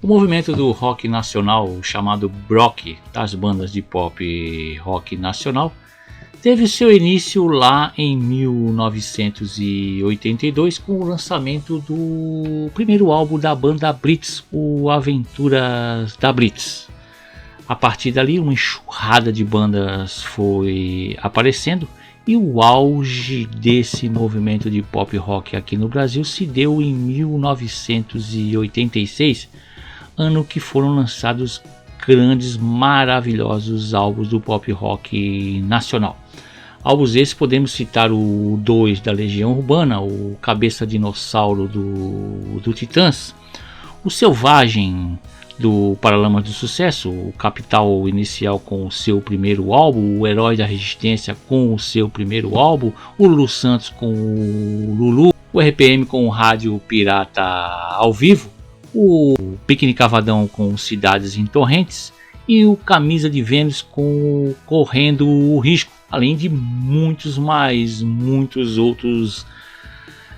O movimento do rock nacional, chamado Rock, das bandas de pop rock nacional, teve seu início lá em 1982 com o lançamento do primeiro álbum da banda Blitz, o Aventuras da Blitz. A partir dali, uma enxurrada de bandas foi aparecendo e o auge desse movimento de pop rock aqui no Brasil se deu em 1986, ano que foram lançados grandes, maravilhosos álbuns do pop rock nacional. Álbuns esses podemos citar o 2 da Legião Urbana, o Cabeça Dinossauro do Titãs, o Selvagem do Paralamas do Sucesso, o Capital Inicial com o seu primeiro álbum, o Herói da Resistência com o seu primeiro álbum, o Lulu Santos com o Lulu, o RPM com o Rádio Pirata ao vivo, o Piquenique Cavadão com Cidades em Torrentes e o Camisa de Vênus com Correndo o Risco, além de muitos outros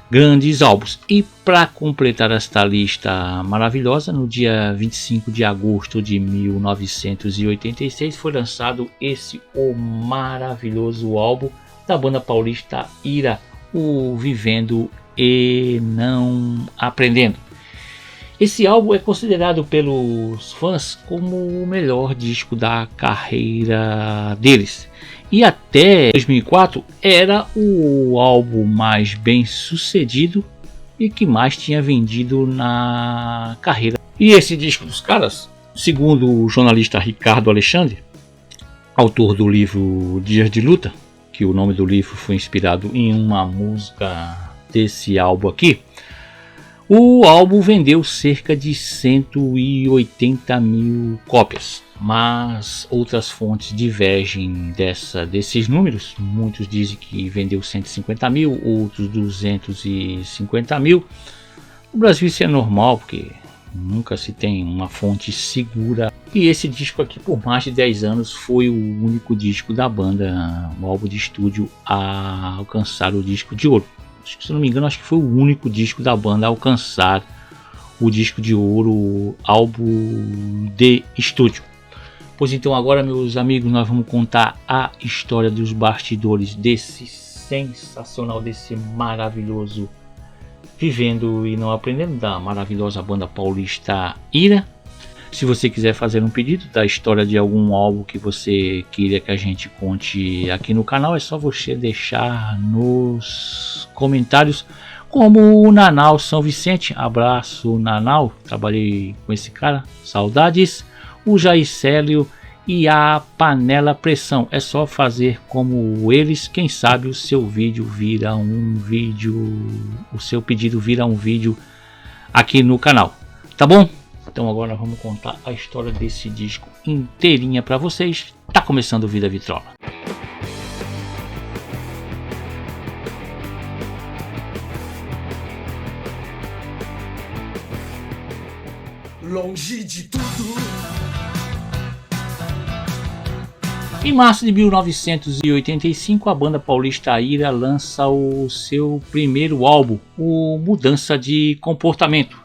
grandes álbuns. E para completar esta lista maravilhosa, no dia 25 de agosto de 1986 foi lançado o maravilhoso álbum da banda paulista Ira, o Vivendo e Não Aprendendo. Esse álbum é considerado pelos fãs como o melhor disco da carreira deles. E até 2004 era o álbum mais bem sucedido e que mais tinha vendido na carreira. E esse disco dos caras, segundo o jornalista Ricardo Alexandre, autor do livro Dias de Luta, que o nome do livro foi inspirado em uma música desse álbum aqui, o álbum vendeu cerca de 180 mil cópias, mas outras fontes divergem desses números. Muitos dizem que vendeu 150 mil, outros 250 mil. No Brasil isso é normal, porque nunca se tem uma fonte segura. E esse disco aqui, por mais de 10 anos, foi o único disco da banda, o álbum de estúdio, a alcançar o disco de ouro. Se não me engano, acho que foi o único disco da banda a alcançar o disco de ouro, álbum de estúdio. Pois então agora, meus amigos, nós vamos contar a história dos bastidores desse sensacional, desse maravilhoso Vivendo e Não Aprendendo, da maravilhosa banda paulista Ira. Se você quiser fazer um pedido da história de algum álbum que você queira que a gente conte aqui no canal, é só você deixar nos comentários, como o Nanau São Vicente. Abraço, Nanau, trabalhei com esse cara, saudades. O Jaicélio e a Panela Pressão, é só fazer como eles, quem sabe o seu vídeo vira um vídeo, o seu pedido vira um vídeo aqui no canal, tá bom? Então agora vamos contar a história desse disco inteirinha para vocês. Tá começando o Vida Vitrola. Longe de tudo. Em março de 1985, a banda paulista Ira lança o seu primeiro álbum, o Mudança de Comportamento.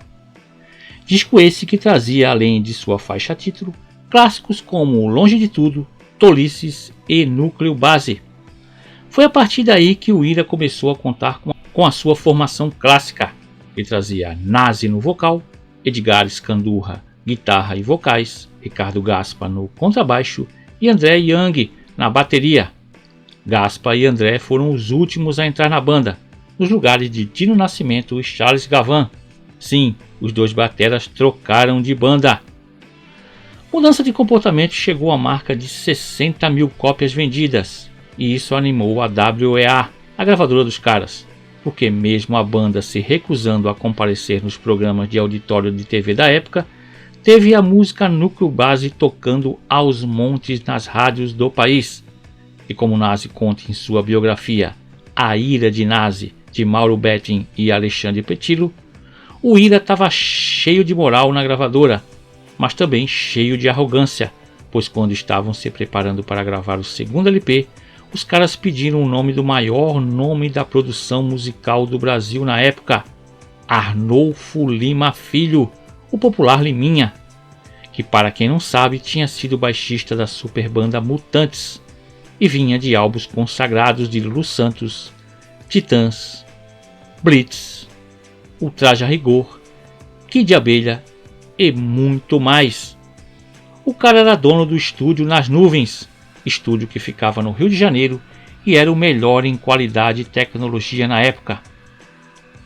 Disco esse que trazia, além de sua faixa título, clássicos como Longe de Tudo, Tolices e Núcleo Base. Foi a partir daí que o Ira começou a contar com a sua formação clássica, que trazia Nazi no vocal, Edgar Escandurra, guitarra e vocais, Ricardo Gaspa no contrabaixo e André Young na bateria. Gaspa e André foram os últimos a entrar na banda, nos lugares de Dino Nascimento e Charles Gavan. Sim, os dois bateras trocaram de banda. Mudança de Comportamento chegou à marca de 60 mil cópias vendidas, e isso animou a WEA, a gravadora dos caras, porque mesmo a banda se recusando a comparecer nos programas de auditório de TV da época, teve a música Núcleo Base tocando aos montes nas rádios do país. E como Nazi conta em sua biografia A Ira de Nazi, de Mauro Betting e Alexandre Petilo, o Ira estava cheio de moral na gravadora, mas também cheio de arrogância, pois quando estavam se preparando para gravar o segundo LP, os caras pediram o nome do maior nome da produção musical do Brasil na época, Arnolfo Lima Filho, o popular Liminha, que para quem não sabe tinha sido baixista da super banda Mutantes e vinha de álbuns consagrados de Lulu Santos, Titãs, Blitz, Ultraje a Rigor, Kid de Abelha e muito mais. O cara era dono do estúdio Nas Nuvens, estúdio que ficava no Rio de Janeiro e era o melhor em qualidade e tecnologia na época.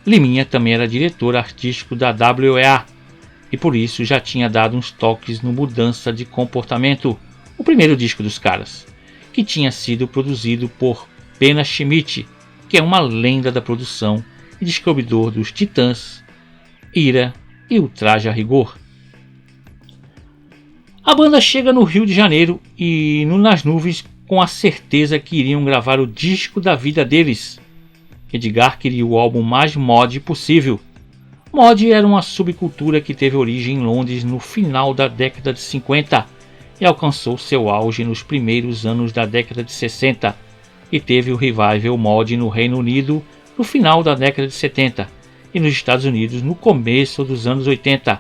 Liminha também era diretor artístico da WEA e por isso já tinha dado uns toques no Mudança de Comportamento, o primeiro disco dos caras, que tinha sido produzido por Pena Schmidt, que é uma lenda da produção e descobridor dos Titãs, Ira e Ultraje a Rigor. A banda chega no Rio de Janeiro e no Nas Nuvens com a certeza que iriam gravar o disco da vida deles. Edgar queria o álbum mais mod possível. Mod era uma subcultura que teve origem em Londres no final da década de 50 e alcançou seu auge nos primeiros anos da década de 60 e teve o revival mod no Reino Unido no final da década de 70 e nos Estados Unidos no começo dos anos 80.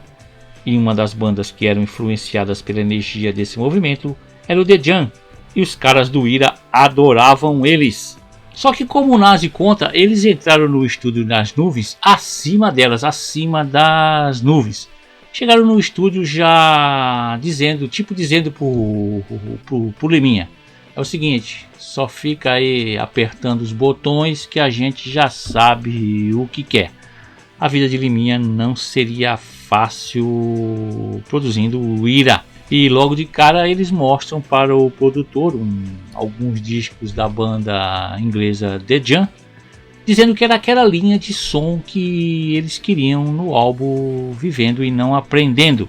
E uma das bandas que eram influenciadas pela energia desse movimento era o The Jam, e os caras do Ira adoravam eles. Só que como o Nazi conta, eles entraram no estúdio Nas Nuvens acima delas, acima das nuvens. Chegaram no estúdio já dizendo pro Liminha: é o seguinte, só fica aí apertando os botões que a gente já sabe o que quer. A vida de Liminha não seria fácil produzindo o Ira. E logo de cara eles mostram para o produtor alguns discos da banda inglesa The Jam, dizendo que era aquela linha de som que eles queriam no álbum Vivendo e Não Aprendendo.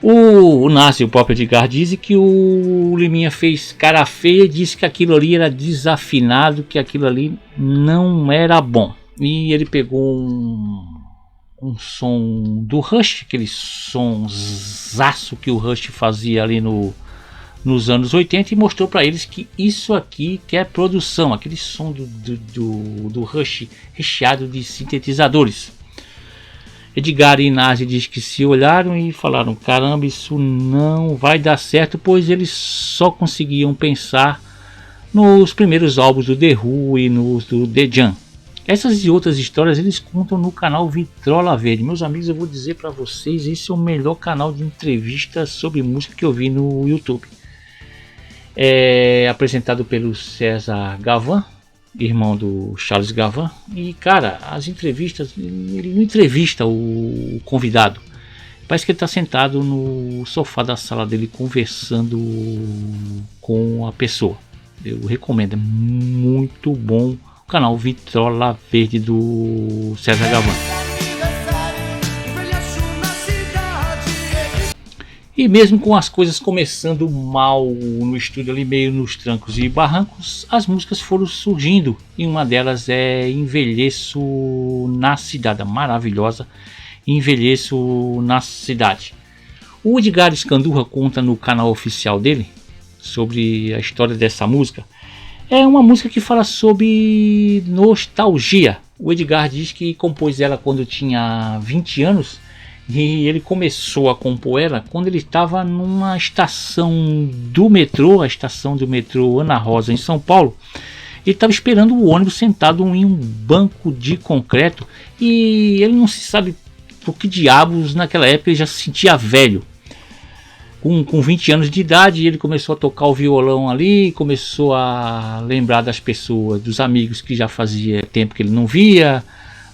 O Nazi, o próprio Edgar, diz que o Liminha fez cara feia e disse que aquilo ali era desafinado, que aquilo ali não era bom. E ele pegou um som do Rush, aquele sonsaço que o Rush fazia ali nos anos 80 e mostrou para eles que isso aqui que é produção, aquele som do Rush recheado de sintetizadores. Edgar e Nazi diz que se olharam e falaram: caramba, isso não vai dar certo, pois eles só conseguiam pensar nos primeiros álbuns do The Who e nos do The Jam. Essas e outras histórias eles contam no canal Vitrola Verde. Meus amigos, eu vou dizer para vocês, esse é o melhor canal de entrevistas sobre música que eu vi no YouTube. É apresentado pelo César Gavan, irmão do Charles Gavan. E cara, as entrevistas, ele não entrevista o convidado. Parece que ele está sentado no sofá da sala dele conversando com a pessoa. Eu recomendo, é muito bom. O canal Vitrola Verde do César Gavan. E mesmo com as coisas começando mal no estúdio ali, meio nos trancos e barrancos, as músicas foram surgindo. E uma delas é Envelheço na Cidade, maravilhosa, Envelheço na Cidade. O Edgar Escandurra conta no canal oficial dele sobre a história dessa música. É uma música que fala sobre nostalgia. O Edgar diz que compôs ela quando tinha 20 anos e ele começou a compor ela quando ele estava numa estação do metrô, a estação do metrô Ana Rosa em São Paulo. Ele estava esperando o ônibus sentado em um banco de concreto e ele não se sabe por que diabos naquela época ele já se sentia velho. Com 20 anos de idade, ele começou a tocar o violão ali, começou a lembrar das pessoas, dos amigos que já fazia tempo que ele não via,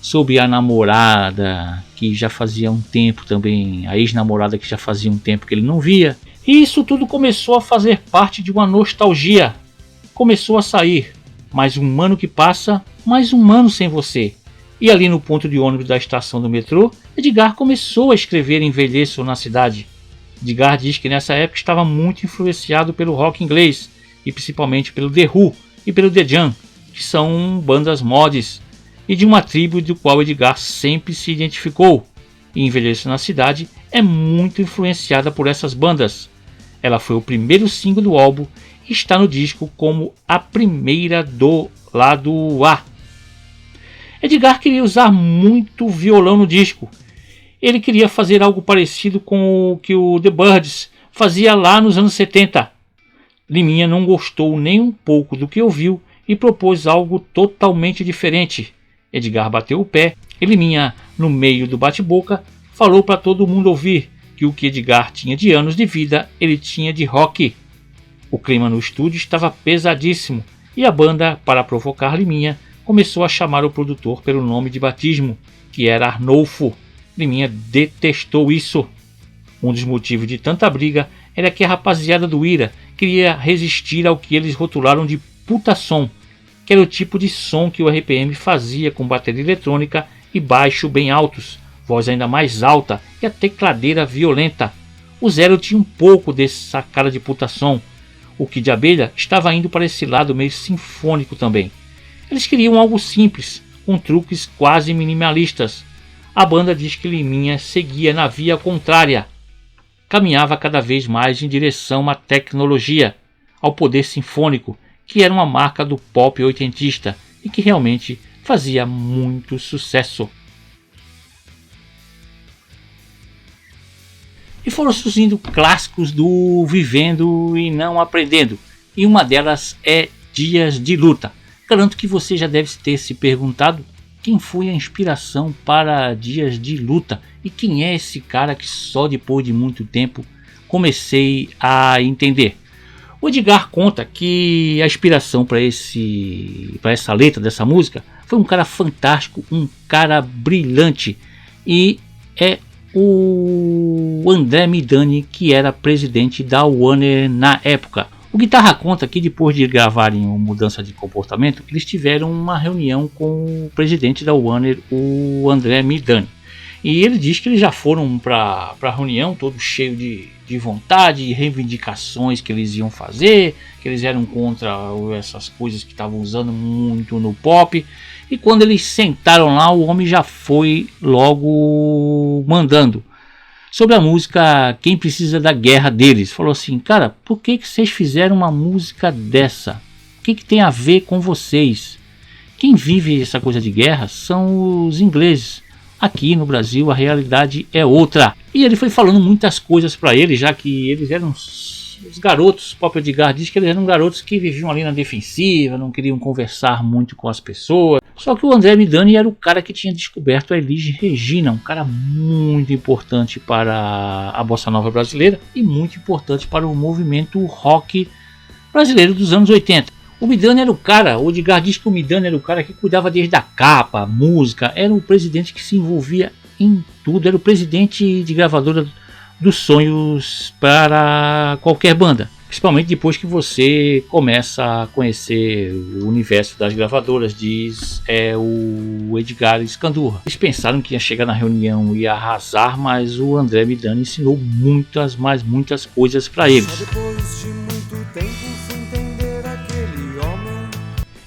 sobre a namorada que já fazia um tempo também, a ex-namorada que já fazia um tempo que ele não via. E isso tudo começou a fazer parte de uma nostalgia. Começou a sair. Mais um ano que passa, mais um ano sem você. E ali no ponto de ônibus da estação do metrô, Edgar começou a escrever Envelheço na Cidade. Edgar diz que nessa época estava muito influenciado pelo rock inglês e principalmente pelo The Who e pelo The Jam, que são bandas mods e de uma tribo do qual Edgar sempre se identificou. E Envelheço na Cidade é muito influenciada por essas bandas. Ela foi o primeiro single do álbum e está no disco como a primeira do lado A. Edgar queria usar muito violão no disco Ele queria fazer algo parecido com o que o The Byrds fazia lá nos anos 70. Liminha não gostou nem um pouco do que ouviu e propôs algo totalmente diferente. Edgar bateu o pé e Liminha, no meio do bate-boca, falou para todo mundo ouvir que o que Edgar tinha de anos de vida, ele tinha de rock. O clima no estúdio estava pesadíssimo e a banda, para provocar Liminha, começou a chamar o produtor pelo nome de batismo, que era Arnolfo. Liminha detestou isso. Um dos motivos de tanta briga era que a rapaziada do Ira queria resistir ao que eles rotularam de puta som, que era o tipo de som que o RPM fazia com bateria eletrônica e baixo bem altos, voz ainda mais alta e a tecladeira violenta. O Zero tinha um pouco dessa cara de puta som. O Kid de Abelha estava indo para esse lado meio sinfônico também. Eles queriam algo simples, com truques quase minimalistas. A banda diz que Liminha seguia na via contrária. Caminhava cada vez mais em direção à tecnologia, ao poder sinfônico, que era uma marca do pop oitentista e que realmente fazia muito sucesso. E foram surgindo clássicos do Vivendo e Não Aprendendo, e uma delas é Dias de Luta. Garanto que você já deve ter se perguntado quem foi a inspiração para Dias de Luta e quem é esse cara que só depois de muito tempo comecei a entender. O Edgar conta que a inspiração para essa letra dessa música foi um cara fantástico, um cara brilhante, e é o André Midani, que era presidente da Warner na época. O Guitarra conta que depois de gravarem o Mudança de Comportamento, eles tiveram uma reunião com o presidente da Warner, o André Midani. E ele diz que eles já foram para a reunião todo cheio de vontade e reivindicações que eles iam fazer, que eles eram contra essas coisas que estavam usando muito no pop. E quando eles sentaram lá, o homem já foi logo mandando. Sobre a música Quem Precisa da Guerra deles, falou assim: cara, por que vocês fizeram uma música dessa? O que tem a ver com vocês? Quem vive essa coisa de guerra são os ingleses. Aqui no Brasil a realidade é outra. E ele foi falando muitas coisas para eles, já que eles eram os garotos. O próprio Edgar diz que eles eram garotos que viviam ali na defensiva, não queriam conversar muito com as pessoas. Só que o André Midani era o cara que tinha descoberto a Elis Regina, um cara muito importante para a bossa nova brasileira e muito importante para o movimento rock brasileiro dos anos 80. O Midani era o cara, o Edgar diz que o Midani era o cara que cuidava desde a capa, música, era o presidente que se envolvia em tudo, era o presidente de gravadora dos sonhos para qualquer banda. Principalmente depois que você começa a conhecer o universo das gravadoras, diz o Edgar Escandurra. Eles pensaram que ia chegar na reunião e ia arrasar, mas o André Midani ensinou muitas coisas para eles.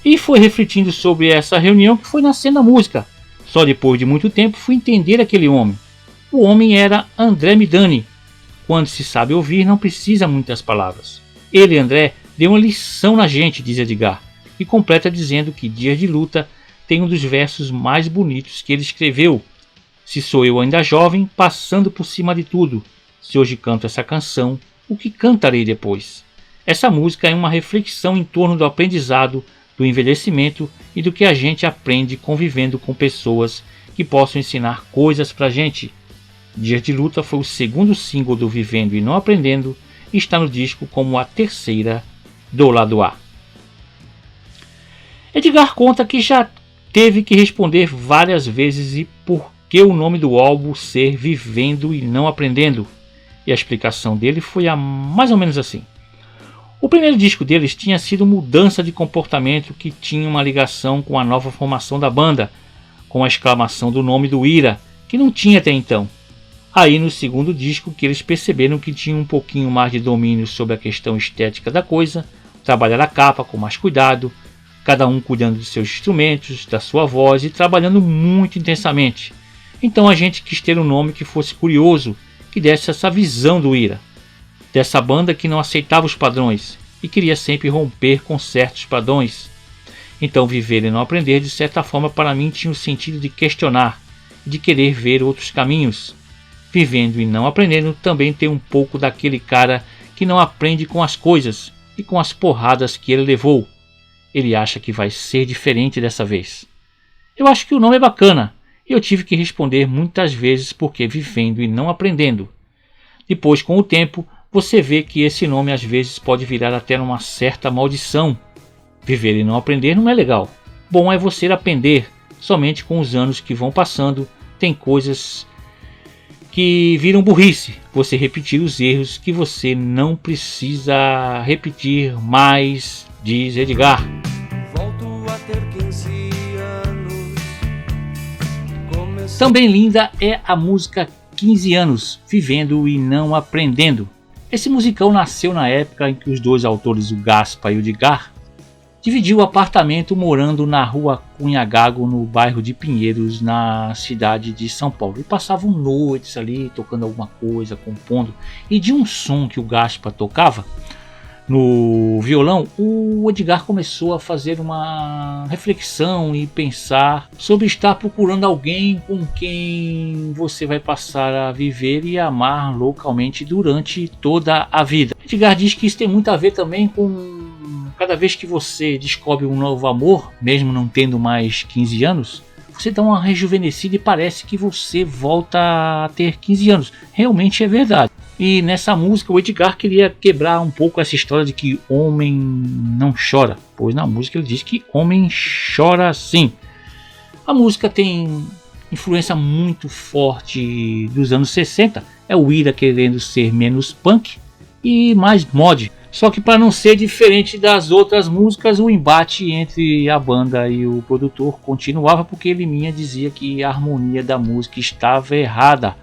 E foi refletindo sobre essa reunião que foi nascendo a música. Só depois de muito tempo fui entender aquele homem. O homem era André Midani. Quando se sabe ouvir, não precisa muitas palavras. Ele, André, deu uma lição na gente, diz Edgar, e completa dizendo que Dias de Luta tem um dos versos mais bonitos que ele escreveu. Se sou eu ainda jovem, passando por cima de tudo. Se hoje canto essa canção, o que cantarei depois? Essa música é uma reflexão em torno do aprendizado, do envelhecimento e do que a gente aprende convivendo com pessoas que possam ensinar coisas pra gente. Dias de Luta foi o segundo single do Vivendo e Não Aprendendo e está no disco como a terceira do lado A. Edgar conta que já teve que responder várias vezes e por que o nome do álbum ser Vivendo e Não Aprendendo. E a explicação dele foi mais ou menos assim. O primeiro disco deles tinha sido Mudança de Comportamento, que tinha uma ligação com a nova formação da banda, com a exclamação do nome do Ira, que não tinha até então. Aí no segundo disco que eles perceberam que tinha um pouquinho mais de domínio sobre a questão estética da coisa, trabalhar a capa com mais cuidado, cada um cuidando dos seus instrumentos, da sua voz e trabalhando muito intensamente. Então a gente quis ter um nome que fosse curioso, que desse essa visão do Ira, dessa banda que não aceitava os padrões e queria sempre romper com certos padrões. Então Viver e Não Aprender, de certa forma, para mim tinha o sentido de questionar, de querer ver outros caminhos. Vivendo e Não Aprendendo também tem um pouco daquele cara que não aprende com as coisas e com as porradas que ele levou. Ele acha que vai ser diferente dessa vez. Eu acho que o nome é bacana e eu tive que responder muitas vezes porque Vivendo e Não Aprendendo. Depois, com o tempo, você vê que esse nome às vezes pode virar até uma certa maldição. Viver e não aprender não é legal. Bom é você aprender. Somente com os anos que vão passando, tem coisas que viram burrice. Você repetir os erros que você não precisa repetir mais, diz Edgar. Volto a ter 15 anos. Também linda é a música 15 anos, Vivendo e Não Aprendendo. Esse musical nasceu na época em que os dois autores, o Gaspa e o Edgar, dividiu o apartamento morando na rua Cunhagago, no bairro de Pinheiros, na cidade de São Paulo. E passavam noites ali tocando alguma coisa, compondo. E de um som que o Gaspa tocava no violão, o Edgar começou a fazer uma reflexão e pensar sobre estar procurando alguém com quem você vai passar a viver e amar loucamente durante toda a vida. Edgar diz que isso tem muito a ver também com cada vez que você descobre um novo amor, mesmo não tendo mais 15 anos, você dá uma rejuvenescida e parece que você volta a ter 15 anos. Realmente é verdade. E nessa música o Edgar queria quebrar um pouco essa história de que homem não chora, pois na música ele diz que homem chora sim. A música tem influência muito forte dos anos 60, é o Ira querendo ser menos punk e mais mod. Só que para não ser diferente das outras músicas, o embate entre a banda e o produtor continuava porque Liminha dizia que a harmonia da música estava errada.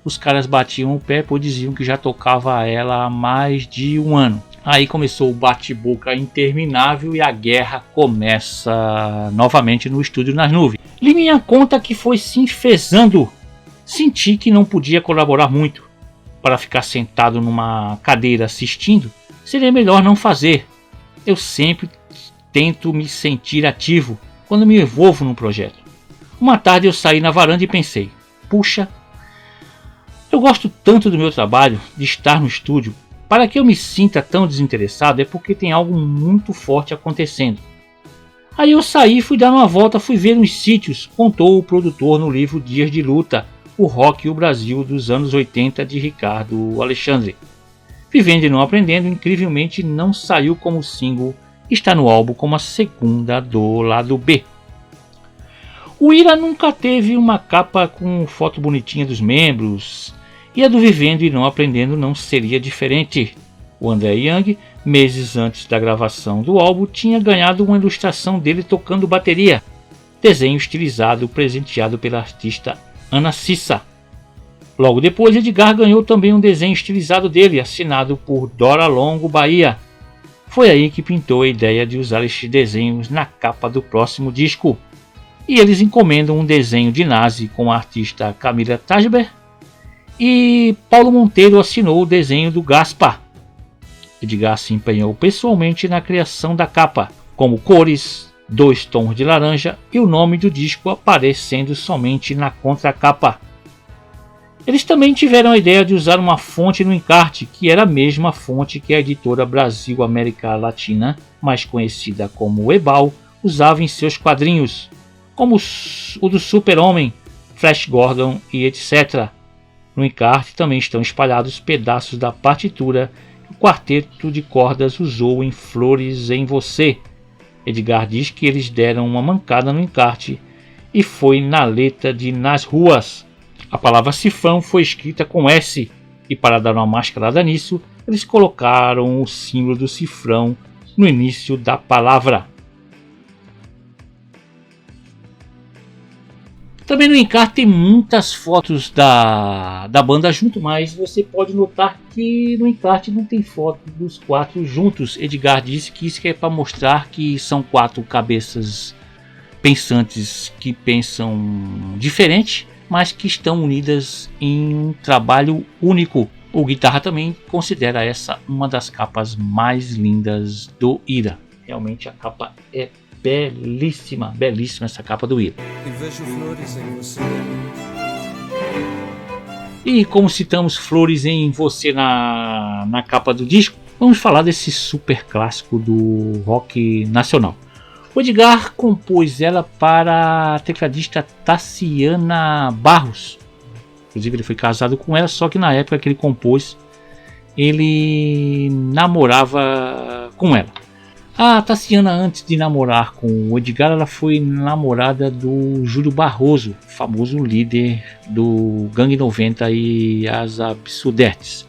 Os caras batiam o pé pois diziam que já tocava ela há mais de um ano. Aí começou o bate-boca interminável e a guerra começa novamente no estúdio nas nuvens. Liminha conta que foi se enfezando. Senti que não podia colaborar muito. Para ficar sentado numa cadeira assistindo, seria melhor não fazer. Eu sempre tento me sentir ativo quando me envolvo num projeto. Uma tarde eu saí na varanda e pensei, puxa, eu gosto tanto do meu trabalho, de estar no estúdio, para que eu me sinta tão desinteressado é porque tem algo muito forte acontecendo. Aí eu saí, fui dar uma volta, fui ver uns sítios, contou o produtor no livro Dias de Luta, o rock e o Brasil dos anos 80 de Ricardo Alexandre. Vivendo e Não Aprendendo, incrivelmente não saiu como single, está no álbum como a segunda do lado B. O Ira nunca teve uma capa com foto bonitinha dos membros, e a do Vivendo e Não Aprendendo não seria diferente. O André Young, meses antes da gravação do álbum, tinha ganhado uma ilustração dele tocando bateria, desenho estilizado presenteado pela artista Ana Cissa. Logo depois, Edgar ganhou também um desenho estilizado dele, assinado por Dora Longo Bahia. Foi aí que pintou a ideia de usar estes desenhos na capa do próximo disco. E eles encomendam um desenho de Nazi com a artista Camila Tajber e Paulo Monteiro assinou o desenho do Gaspa. Edgar se empenhou pessoalmente na criação da capa, como cores, 2 tons de laranja e o nome do disco aparecendo somente na contracapa. Eles também tiveram a ideia de usar uma fonte no encarte, que era a mesma fonte que a editora Brasil América Latina, mais conhecida como Ebal, usava em seus quadrinhos, como o do Super-Homem, Flash Gordon e etc. No encarte também estão espalhados pedaços da partitura que o quarteto de cordas usou em Flores em Você. Edgar diz que eles deram uma mancada no encarte e foi na letra de Nas Ruas. A palavra cifrão foi escrita com S e para dar uma mascarada nisso, eles colocaram o símbolo do cifrão no início da palavra. Também no encarte tem muitas fotos da banda junto, mas você pode notar que no encarte não tem foto dos 4 juntos. Edgar disse que isso é para mostrar que são 4 cabeças pensantes que pensam diferente, mas que estão unidas em um trabalho único. O Guitarra também considera essa uma das capas mais lindas do Ira. Realmente a capa é belíssima, belíssima essa capa do Ira. E vejo flores em você. E como citamos Flores em Você na capa do disco, vamos falar desse super clássico do rock nacional. O Edgar compôs ela para a tecladista Tassiana Barros. Inclusive ele foi casado com ela, só que na época que ele compôs, ele namorava com ela. A Tassiana, antes de namorar com o Edgar, ela foi namorada do Júlio Barroso, famoso líder do Gangue 90 e as Absurdetes.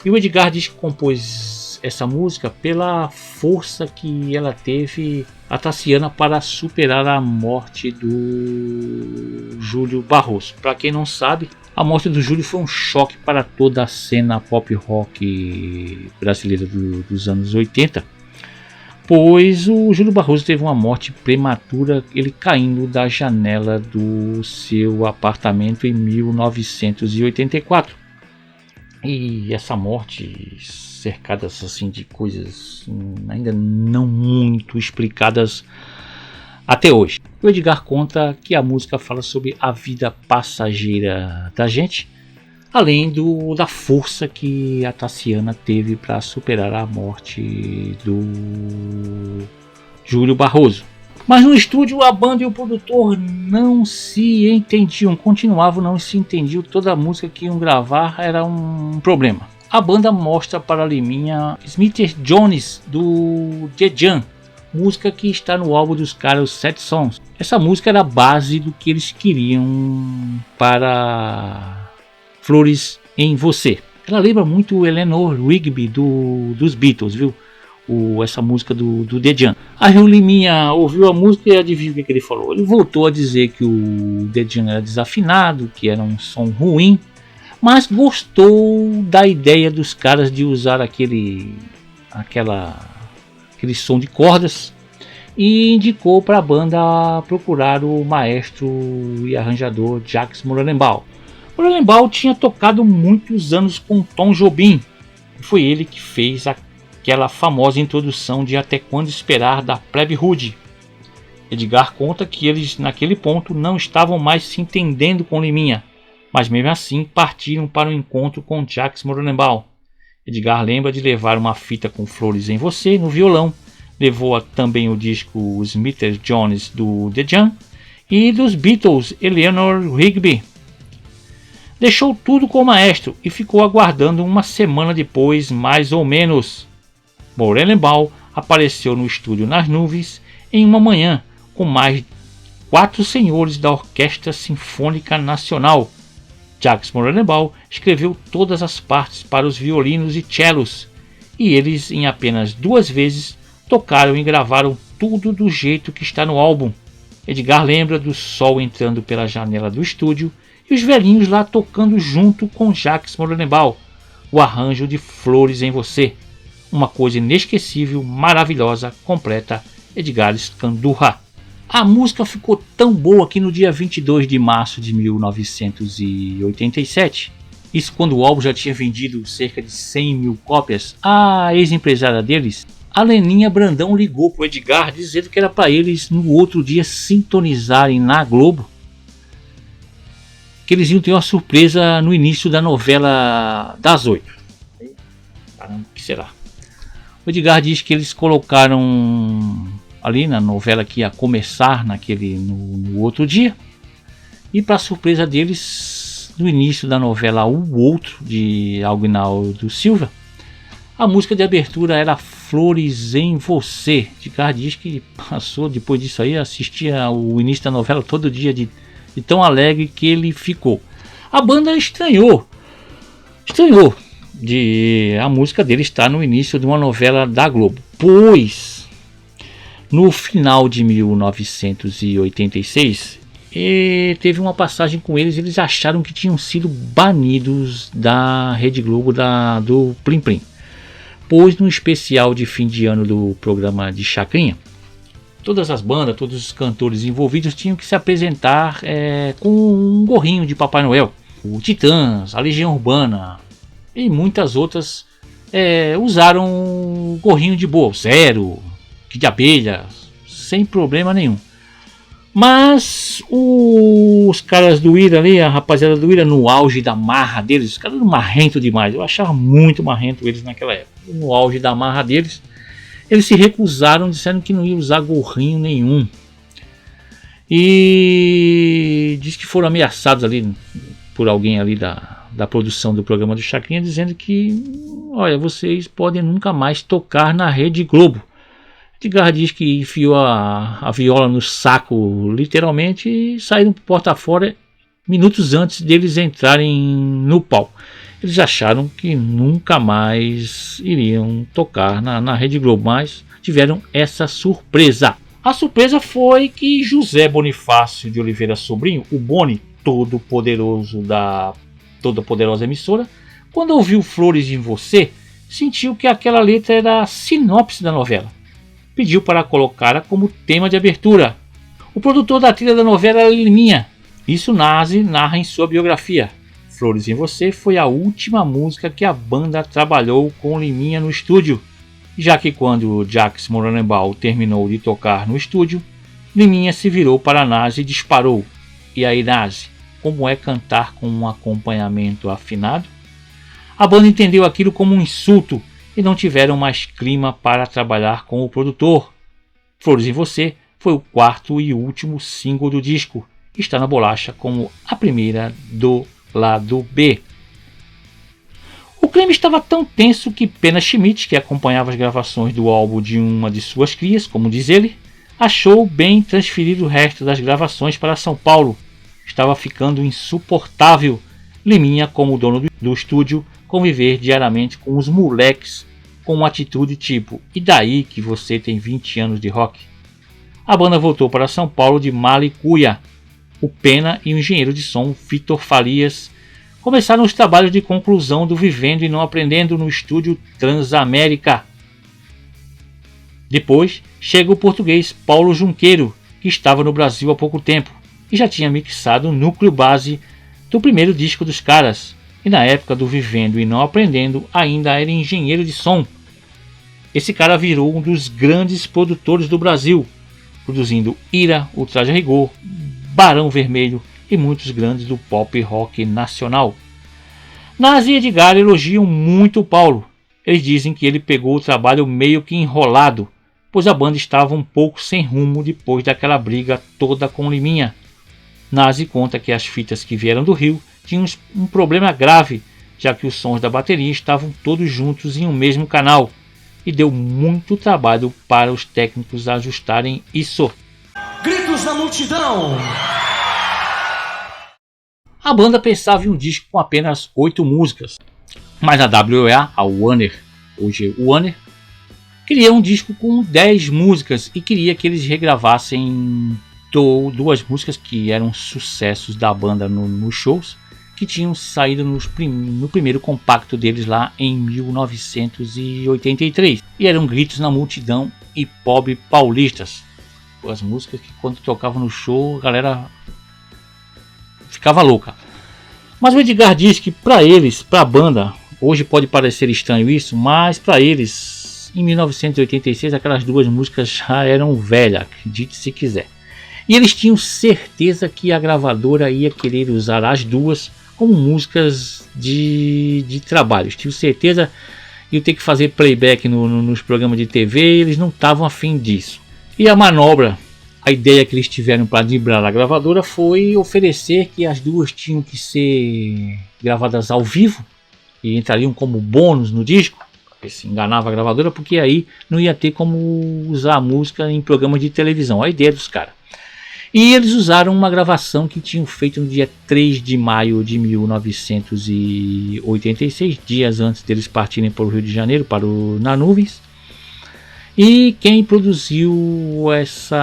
E o Edgar diz que compôs essa música pela força que ela teve, a Tassiana, para superar a morte do Júlio Barroso. Para quem não sabe, a morte do Júlio foi um choque para toda a cena pop rock brasileira dos anos 80, pois o Júlio Barroso teve uma morte prematura, ele caindo da janela do seu apartamento em 1984. E essa morte cercada assim de coisas ainda não muito explicadas até hoje. O Edgar conta que a música fala sobre a vida passageira da gente, além da força que a Tassiana teve para superar a morte do Júlio Barroso. Mas no estúdio a banda e o produtor não se entendiam, não se entendiam, toda a música que iam gravar era um problema. A banda mostra para Liminha Smith Jones do The Jam, música que está no álbum dos caras, 7 Sons. Essa música era a base do que eles queriam para Flores em Você. Ela lembra muito Eleanor Rigby dos Beatles, viu? Essa música do The Jam. Aí o Liminha ouviu a música e adivinha o que ele falou. Ele voltou a dizer que o The Jam era desafinado, que era um som ruim, mas gostou da ideia dos caras de usar aquele som de cordas e indicou para a banda procurar o maestro e arranjador Jacques Morelenbaum. Morelenbaum tinha tocado muitos anos com Tom Jobim. Foi ele que fez aquela famosa introdução de Até Quando Esperar da Plebe Rude. Edgar conta que eles naquele ponto não estavam mais se entendendo com Liminha, mas mesmo assim partiram para o encontro com Jacques Morelenbaum. Edgar lembra de levar uma fita com Flores em Você no violão, levou também o disco Smith Jones do The Jam e dos Beatles Eleanor Rigby. Deixou tudo com o maestro e ficou aguardando uma semana depois, mais ou menos. Morelenbaum apareceu no estúdio nas nuvens em uma manhã com mais 4 senhores da Orquestra Sinfônica Nacional. Jacques Morelenbaum escreveu todas as partes para os violinos e cellos, e eles em apenas 2 vezes tocaram e gravaram tudo do jeito que está no álbum. Edgar lembra do sol entrando pela janela do estúdio e os velhinhos lá tocando junto com Jacques Morelenbaum o arranjo de Flores em Você. Uma coisa inesquecível, maravilhosa, completa. Edgar Scandurra. A música ficou tão boa que no dia 22 de março de 1987, isso quando o álbum já tinha vendido cerca de 100 mil cópias, a ex-empresária deles, a Leninha Brandão, ligou para o Edgar dizendo que era para eles no outro dia sintonizarem na Globo, que eles iam ter uma surpresa no início da novela das 8. Caramba, o que será? O Edgar diz que eles colocaram ali na novela que ia começar no outro dia, e para surpresa deles, no início da novela O Outro, de Aguinaldo Silva, a música de abertura era Flores em Você. Edgar diz que passou, depois disso aí, assistia o início da novela todo dia de tão alegre que ele ficou. A banda estranhou de a música dele estar no início de uma novela da Globo, pois no final de 1986 teve uma passagem com eles acharam que tinham sido banidos da Rede Globo do Plim Plim, pois no especial de fim de ano do programa de Chacrinha, todas as bandas, todos os cantores envolvidos tinham que se apresentar com um gorrinho de Papai Noel. O Titãs, a Legião Urbana e muitas outras usaram o gorrinho de boa, Zero, Kid de Abelha, sem problema nenhum. Mas os caras do Ira ali, a rapaziada do Ira, no auge da marra deles, os caras eram marrento demais, eu achava muito marrento eles naquela época. No auge da marra deles, eles se recusaram, disseram que não iam usar gorrinho nenhum. E diz que foram ameaçados ali por alguém ali da produção do programa do Chacrinha, dizendo que, olha, vocês podem nunca mais tocar na Rede Globo. Edgar diz que enfiou a viola no saco, literalmente, e saíram porta fora minutos antes deles entrarem no palco. Eles acharam que nunca mais iriam tocar na Rede Globo, mas tiveram essa surpresa. A surpresa foi que José Bonifácio de Oliveira Sobrinho, o Boni, todo poderoso da toda poderosa emissora, quando ouviu Flores em Você, sentiu que aquela letra era a sinopse da novela. Pediu para colocá-la como tema de abertura. O produtor da trilha da novela era Liminha. Isso Nazi narra em sua biografia. Flores em Você foi a última música que a banda trabalhou com Liminha no estúdio, já que quando Jacques Moranebal terminou de tocar no estúdio, Liminha se virou para Nazi e disparou. E aí, Nazi, como é cantar com um acompanhamento afinado? A banda entendeu aquilo como um insulto e não tiveram mais clima para trabalhar com o produtor. Flores em Você foi o quarto e último single do disco. Está na bolacha como a primeira do lado B. O clima estava tão tenso que Pena Schmidt, que acompanhava as gravações do álbum de uma de suas crias, como diz ele, achou bem transferir o resto das gravações para São Paulo. Estava ficando insuportável Liminha, como dono do estúdio, conviver diariamente com os moleques com uma atitude tipo, e daí que você tem 20 anos de rock? A banda voltou para São Paulo de mala e cuia. O Pena e o engenheiro de som Vitor Farias começaram os trabalhos de conclusão do Vivendo e Não Aprendendo no estúdio Transamérica. Depois chega o português Paulo Junqueiro, que estava no Brasil há pouco tempo e já tinha mixado o núcleo base do primeiro disco dos caras, e na época do Vivendo e Não Aprendendo ainda era engenheiro de som. Esse cara virou um dos grandes produtores do Brasil, produzindo Ira, O Traje a Rigor, Barão Vermelho e muitos grandes do pop rock nacional. Nazi e Edgar elogiam muito o Paulo. Eles dizem que ele pegou o trabalho meio que enrolado, pois a banda estava um pouco sem rumo depois daquela briga toda com Liminha. Nazi conta que as fitas que vieram do Rio tinham um problema grave, já que os sons da bateria estavam todos juntos em um mesmo canal, e deu muito trabalho para os técnicos ajustarem isso. Gritos da multidão! A banda pensava em um disco com apenas 8 músicas, mas a WEA, a Warner, hoje Warner, queria um disco com 10 músicas e queria que eles regravassem 2 músicas que eram sucessos da banda nos shows, que tinham saído no primeiro compacto deles lá em 1983. E eram Gritos na Multidão e Pobre Paulistas. As músicas que quando tocavam no show a galera ficava louca. Mas o Edgar diz que para eles, para a banda, hoje pode parecer estranho isso, mas para eles, em 1986, aquelas 2 músicas já eram velhas, acredite se quiser. E eles tinham certeza que a gravadora ia querer usar as 2 como músicas de trabalho. Tinham certeza que ia ter que fazer playback nos programas de TV, e eles não estavam afim disso. E a manobra, a ideia que eles tiveram para driblar a gravadora foi oferecer que as 2 tinham que ser gravadas ao vivo e entrariam como bônus no disco. Se enganava a gravadora, porque aí não ia ter como usar a música em programas de televisão. A ideia dos caras. E eles usaram uma gravação que tinham feito no dia 3 de maio de 1986, dias antes deles partirem para o Rio de Janeiro, para o Na Nuvens. E quem produziu esse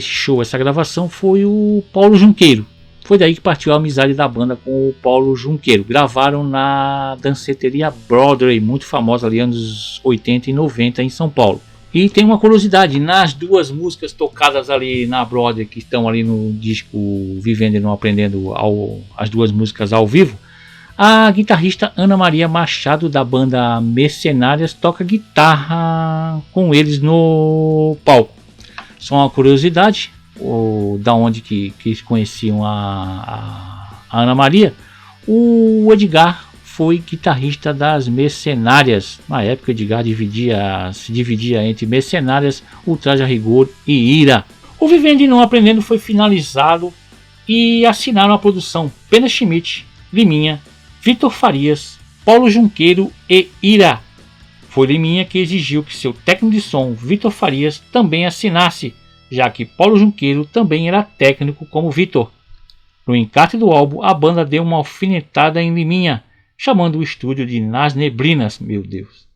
show, essa gravação, foi o Paulo Junqueiro. Foi daí que partiu a amizade da banda com o Paulo Junqueiro. Gravaram na danceteria Broadway, muito famosa ali anos 80 e 90 em São Paulo. E tem uma curiosidade, nas 2 músicas tocadas ali na Broadway, que estão ali no disco Vivendo e Não Aprendendo, as 2 músicas ao vivo, a guitarrista Ana Maria Machado, da banda Mercenárias, toca guitarra com eles no palco. Só uma curiosidade, da onde que eles conheciam a Ana Maria. O Edgar foi guitarrista das Mercenárias. Na época, Edgar se dividia entre Mercenárias, Ultraje a Rigor e Ira. O Vivendo e Não Aprendendo foi finalizado e assinaram a produção Pena Schmidt, Liminha, Vitor Farias, Paulo Junqueiro e Ira. Foi Liminha que exigiu que seu técnico de som, Vitor Farias, também assinasse, já que Paulo Junqueiro também era técnico como Vitor. No encarte do álbum, a banda deu uma alfinetada em Liminha, chamando o estúdio de Nas Neblinas. Meu Deus.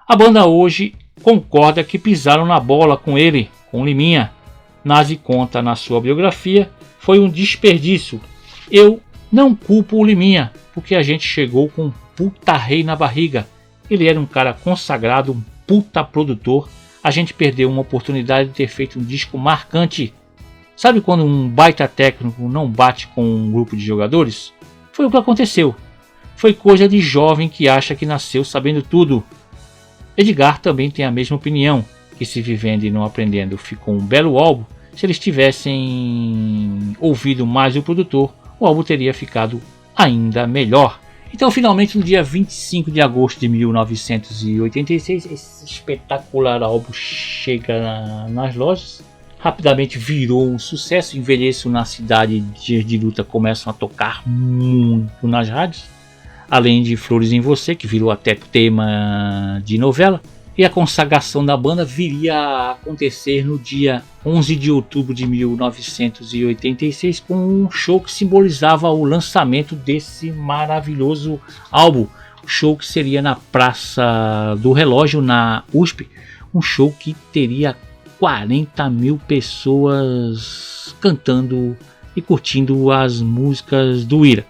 A banda hoje concorda que pisaram na bola com ele, com Liminha. Nazi conta na sua biografia: foi um desperdício. Eu não culpo o Liminha, porque a gente chegou com um puta rei na barriga. Ele era um cara consagrado, um puta produtor. A gente perdeu uma oportunidade de ter feito um disco marcante. Sabe quando um baita técnico não bate com um grupo de jogadores? Foi o que aconteceu. Foi coisa de jovem que acha que nasceu sabendo tudo. Edgar também tem a mesma opinião, que se Vivendo e Não Aprendendo ficou um belo álbum, se eles tivessem ouvido mais o produtor, o álbum teria ficado ainda melhor. Então, finalmente, no dia 25 de agosto de 1986, esse espetacular álbum chega nas lojas. Rapidamente virou um sucesso. Envelheço na Cidade, Dias de Luta começam a tocar muito nas rádios. Além de Flores em Você, que virou até tema de novela. E a consagração da banda viria a acontecer no dia 11 de outubro de 1986 com um show que simbolizava o lançamento desse maravilhoso álbum. O show que seria na Praça do Relógio, na USP. Um show que teria 40 mil pessoas cantando e curtindo as músicas do Ira.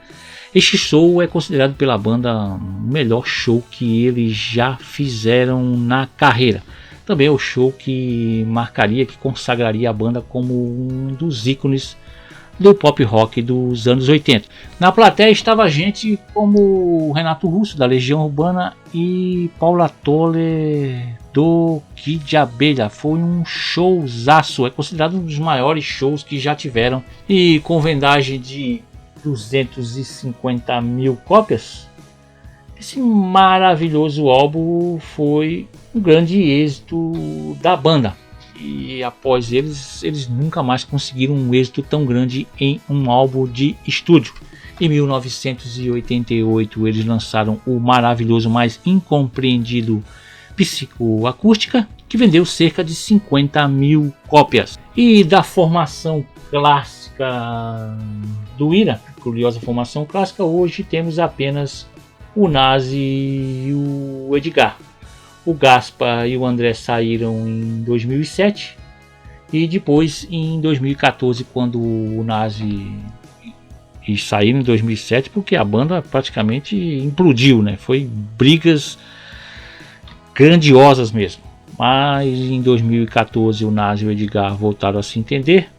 Este show é considerado pela banda o melhor show que eles já fizeram na carreira. Também é o show que marcaria, que consagraria a banda como um dos ícones do pop rock dos anos 80. Na plateia estava gente como Renato Russo, da Legião Urbana, e Paula Toller, do Kid de Abelha. Foi um showzaço, é considerado um dos maiores shows que já tiveram, e com vendagem de 250 mil cópias. Esse maravilhoso álbum foi um grande êxito da banda, e após eles nunca mais conseguiram um êxito tão grande em um álbum de estúdio. Em 1988 eles lançaram o maravilhoso, mas incompreendido Psicoacústica, que vendeu cerca de 50 mil cópias. E da formação clássica do Ira, curiosa formação clássica, hoje temos apenas o Nazi e o Edgar. O Gaspar e o André saíram em 2007 e depois em 2014, quando o Nazi saíram em 2007, porque a banda praticamente implodiu, né? Foi brigas grandiosas mesmo. Mas em 2014 o Nazi e o Edgar voltaram a se entender,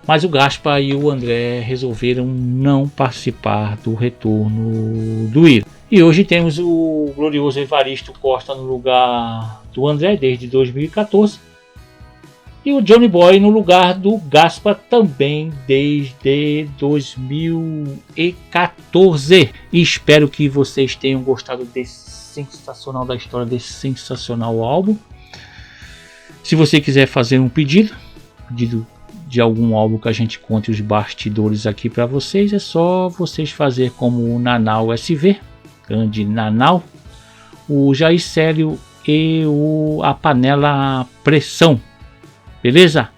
mas o Gaspar e o André resolveram não participar do retorno do Ira. E hoje temos o glorioso Evaristo Costa no lugar do André desde 2014. E o Johnny Boy no lugar do Gaspar também desde 2014. E espero que vocês tenham gostado desse sensacional da história, desse sensacional álbum. Se você quiser fazer um pedido de algum álbum que a gente conte os bastidores aqui para vocês, é só vocês fazer como o Nanau SV, grande Nanau, o Jair Célio e a Panela Pressão. Beleza?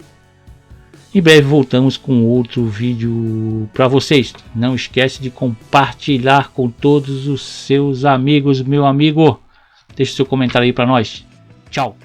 Em breve voltamos com outro vídeo para vocês. Não esquece de compartilhar com todos os seus amigos, meu amigo. Deixe seu comentário aí para nós. Tchau.